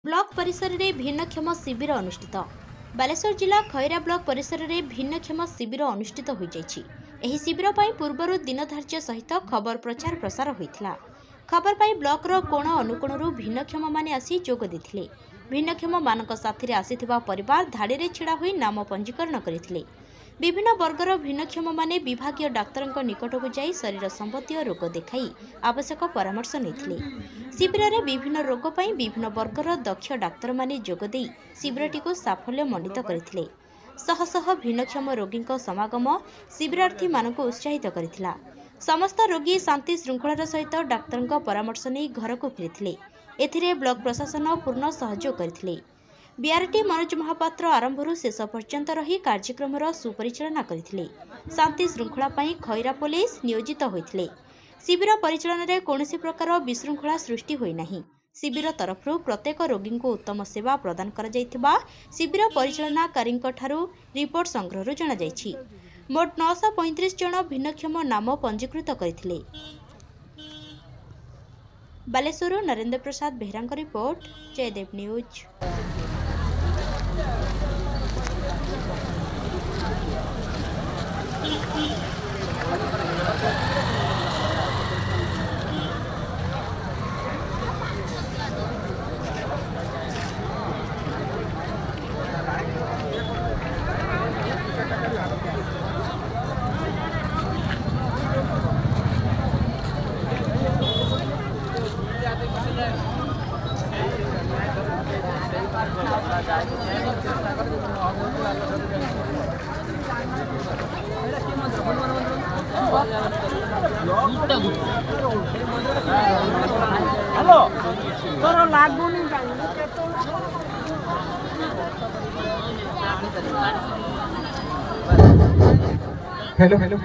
Block परिसर में भिन्नक्षम शिविर अनुष्ठित। बालेश्वर जिला खैरा ब्लॉक परिसर में भिन्नक्षम शिविर अनुष्ठित हो जाइछि। एही शिविर पई पूर्वरु दिन धार्य सहित खबर प्रचार प्रसार होइथिला। खबर पाई ब्लॉक रो कोण अनुकोणरू भिन्नक्षम माने आसी जोग देथिले। भिन्नक्षम मानक साथी आसीथिबा परिवार धाड़ी रे छिड़ा होई नाम पंजीकरण करिथिले। विभिन्न वर्गर भिन्नक्षम माने विभागीय डाक्तरଙ୍କ निकटକୁ जाई शरीर संबंधी रोग देखाई आवश्यक परामर्श नेथिले। शिविर रे विभिन्न रोग पई विभिन्न वर्गर दक्ष डाक्तर माने जोग देई शिविरटी को साफल्य मंडित करथिले। शह शह भिन्नक्षम रोगीଙ୍କ समागम शिविरार्थी मानक उत्साहित करथिला। समस्त रोगी शांति श्रृंखलार सहित डाक्तरଙ୍କ परामर्श नै घर को फेरिथिले। एथिरे ब्लॉक प्रशासन पूर्ण सहयोग करथिले। बीआरटी मनोज महापात्र आरंभरू शेष पर्यंत रही कार्यक्रम सुपरिचालना करथिले। शांति श्रृंखला पई खैरा पुलिस नियोजित होइथिले। शिविर परिचालन रे कोनोसी प्रकार विशृंखला सृष्टि होई नाही। शिविर तरफरू प्रत्येक रोगी को उत्तम सेवा प्रदान करा जायथिबा शिविर परिचालनाकारीଙ୍କ ठारू रिपोर्ट संग्रहରୁ जणा जायछि। मोट 935 जन भिन्नक्षम नाम पंजीकृत करथिले। बालेश्वर नरेंद्र प्रसाद बेहरांक रिपोर्ट, जयदेव न्यूज। हेलो तोर लागुनी हेलो हेलो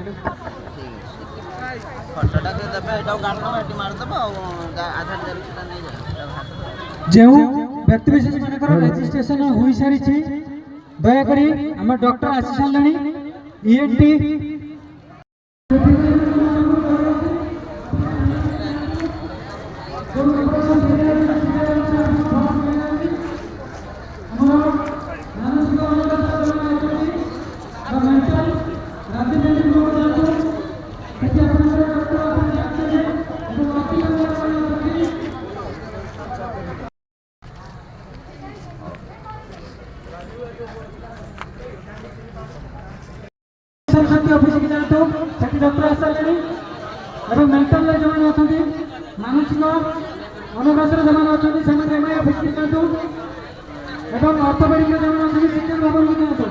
जो व्यक्ति विशेष मानकर रजिस्ट्रेशन हुई सारी दयाकोरी आम डॉक्टर आसी सारे ईएनटी ऑफिस की जातो सेठी डॉक्टर आसाले एवं मेंटल जो अछंती मानसिक अनुग्रह जो अछंती से एमआई ऑफिस की जातो एवं ऑर्थोपेडिक जो अछंती सिस्टम भवन की जातो।